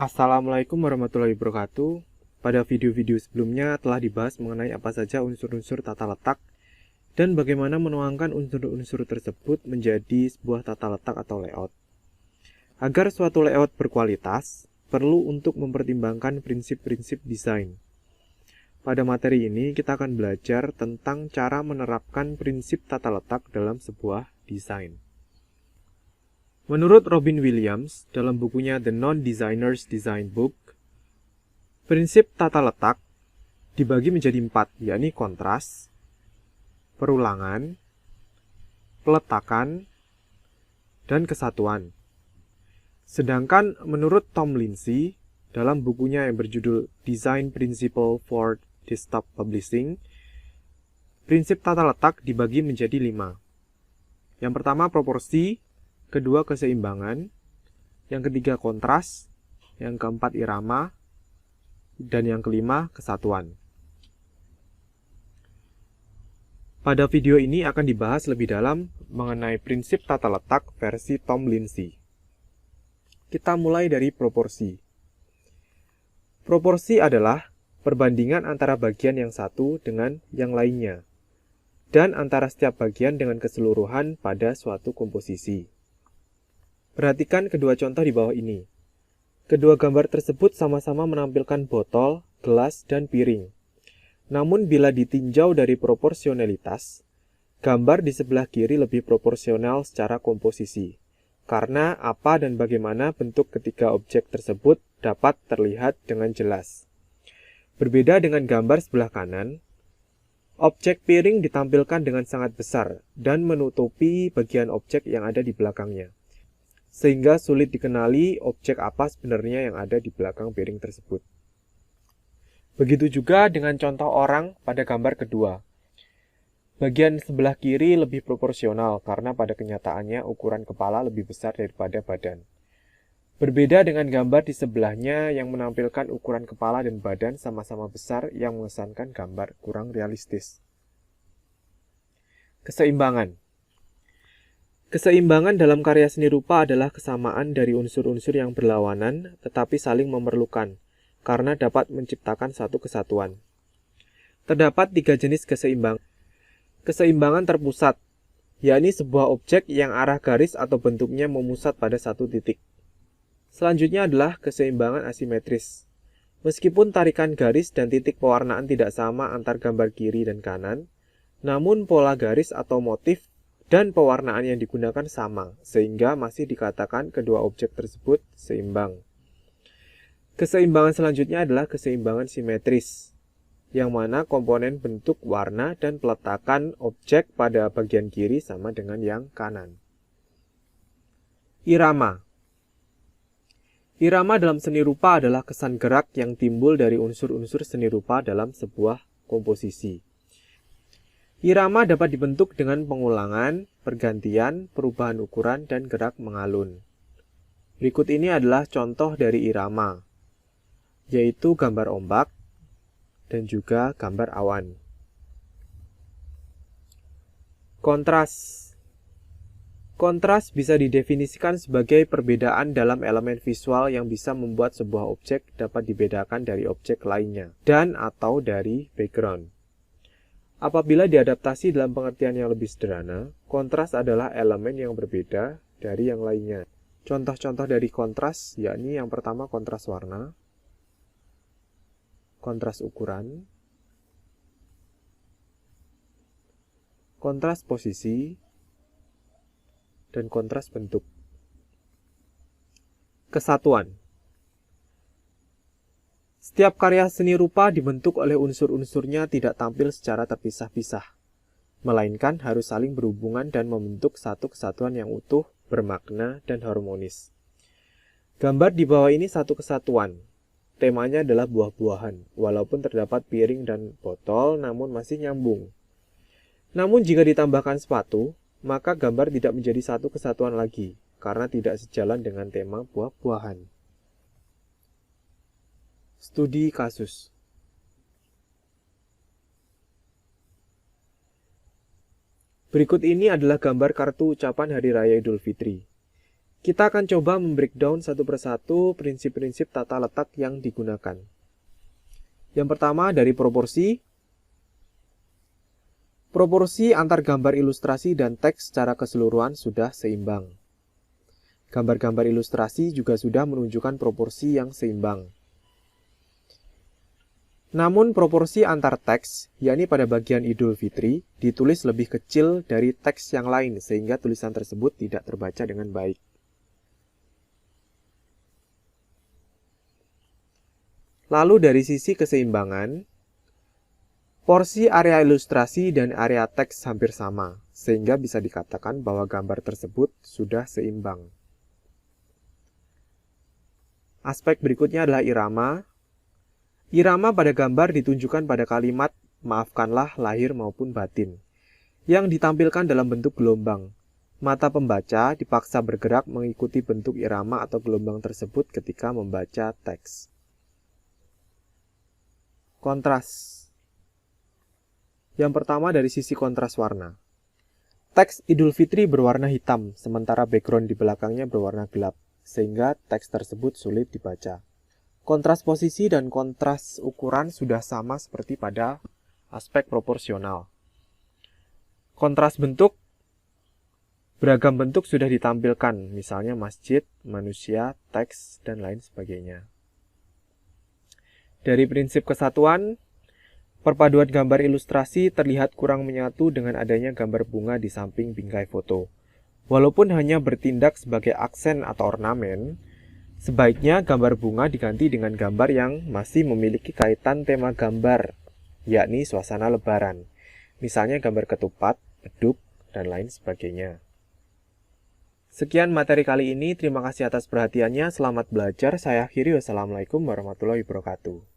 Assalamualaikum warahmatullahi wabarakatuh. Pada video-video sebelumnya telah dibahas mengenai apa saja unsur-unsur tata letak dan bagaimana menuangkan unsur-unsur tersebut menjadi sebuah tata letak atau layout. Agar suatu layout berkualitas, perlu untuk mempertimbangkan prinsip-prinsip desain. Pada materi ini kita akan belajar tentang cara menerapkan prinsip tata letak dalam sebuah desain. Menurut Robin Williams, dalam bukunya The Non-Designer's Design Book, prinsip tata letak dibagi menjadi 4, yakni kontras, perulangan, peletakan, dan kesatuan. Sedangkan menurut Tom Lindsay, dalam bukunya yang berjudul Design Principle for Desktop Publishing, prinsip tata letak dibagi menjadi 5. Yang pertama proporsi, kedua keseimbangan, yang ketiga kontras, yang keempat irama, dan yang kelima kesatuan. Pada video ini akan dibahas lebih dalam mengenai prinsip tata letak versi Tom Lindsay. Kita mulai dari proporsi. Proporsi adalah perbandingan antara bagian yang satu dengan yang lainnya, dan antara setiap bagian dengan keseluruhan pada suatu komposisi. Perhatikan kedua contoh di bawah ini. Kedua gambar tersebut sama-sama menampilkan botol, gelas, dan piring. Namun bila ditinjau dari proporsionalitas, gambar di sebelah kiri lebih proporsional secara komposisi, karena apa dan bagaimana bentuk ketiga objek tersebut dapat terlihat dengan jelas. Berbeda dengan gambar sebelah kanan, objek piring ditampilkan dengan sangat besar dan menutupi bagian objek yang ada di belakangnya, sehingga sulit dikenali objek apa sebenarnya yang ada di belakang piring tersebut. Begitu juga dengan contoh orang pada gambar kedua. Bagian sebelah kiri lebih proporsional karena pada kenyataannya ukuran kepala lebih besar daripada badan. Berbeda dengan gambar di sebelahnya yang menampilkan ukuran kepala dan badan sama-sama besar yang mengesankan gambar kurang realistis. Keseimbangan. Keseimbangan dalam karya seni rupa adalah kesamaan dari unsur-unsur yang berlawanan tetapi saling memerlukan, karena dapat menciptakan satu kesatuan. Terdapat 3 jenis keseimbangan. Keseimbangan terpusat, yakni sebuah objek yang arah garis atau bentuknya memusat pada satu titik. Selanjutnya adalah keseimbangan asimetris. Meskipun tarikan garis dan titik pewarnaan tidak sama antar gambar kiri dan kanan, namun pola garis atau motif dan pewarnaan yang digunakan sama, sehingga masih dikatakan kedua objek tersebut seimbang. Keseimbangan selanjutnya adalah keseimbangan simetris, yang mana komponen bentuk, warna, dan peletakan objek pada bagian kiri sama dengan yang kanan. Irama. Irama dalam seni rupa adalah kesan gerak yang timbul dari unsur-unsur seni rupa dalam sebuah komposisi. Irama dapat dibentuk dengan pengulangan, pergantian, perubahan ukuran, dan gerak mengalun. Berikut ini adalah contoh dari irama, yaitu gambar ombak dan juga gambar awan. Kontras. Kontras bisa didefinisikan sebagai perbedaan dalam elemen visual yang bisa membuat sebuah objek dapat dibedakan dari objek lainnya dan atau dari background. Apabila diadaptasi dalam pengertian yang lebih sederhana, kontras adalah elemen yang berbeda dari yang lainnya. Contoh-contoh dari kontras yakni yang pertama kontras warna, kontras ukuran, kontras posisi, dan kontras bentuk. Kesatuan. Setiap karya seni rupa dibentuk oleh unsur-unsurnya tidak tampil secara terpisah-pisah, melainkan harus saling berhubungan dan membentuk satu kesatuan yang utuh, bermakna, dan harmonis. Gambar di bawah ini satu kesatuan. Temanya adalah buah-buahan, walaupun terdapat piring dan botol, namun masih nyambung. Namun jika ditambahkan sepatu, maka gambar tidak menjadi satu kesatuan lagi, karena tidak sejalan dengan tema buah-buahan. Studi kasus. Berikut ini adalah gambar kartu ucapan Hari Raya Idul Fitri. Kita akan coba membreakdown satu persatu prinsip-prinsip tata letak yang digunakan. Yang pertama dari proporsi. Proporsi antar gambar ilustrasi dan teks secara keseluruhan sudah seimbang. Gambar-gambar ilustrasi juga sudah menunjukkan proporsi yang seimbang. Namun proporsi antar teks, yakni pada bagian Idul Fitri, ditulis lebih kecil dari teks yang lain sehingga tulisan tersebut tidak terbaca dengan baik. Lalu dari sisi keseimbangan, porsi area ilustrasi dan area teks hampir sama, sehingga bisa dikatakan bahwa gambar tersebut sudah seimbang. Aspek berikutnya adalah irama. Irama pada gambar ditunjukkan pada kalimat maafkanlah lahir maupun batin, yang ditampilkan dalam bentuk gelombang. Mata pembaca dipaksa bergerak mengikuti bentuk irama atau gelombang tersebut ketika membaca teks. Kontras. Yang pertama dari sisi kontras warna. Teks Idul Fitri berwarna hitam, sementara background di belakangnya berwarna gelap, sehingga teks tersebut sulit dibaca. Kontras posisi dan kontras ukuran sudah sama seperti pada aspek proporsional. Kontras bentuk, beragam bentuk sudah ditampilkan, misalnya masjid, manusia, teks, dan lain sebagainya. Dari prinsip kesatuan, perpaduan gambar ilustrasi terlihat kurang menyatu dengan adanya gambar bunga di samping bingkai foto. Walaupun hanya bertindak sebagai aksen atau ornamen, sebaiknya gambar bunga diganti dengan gambar yang masih memiliki kaitan tema gambar, yakni suasana lebaran. Misalnya gambar ketupat, beduk, dan lain sebagainya. Sekian materi kali ini, terima kasih atas perhatiannya, selamat belajar, saya akhiri, wassalamualaikum warahmatullahi wabarakatuh.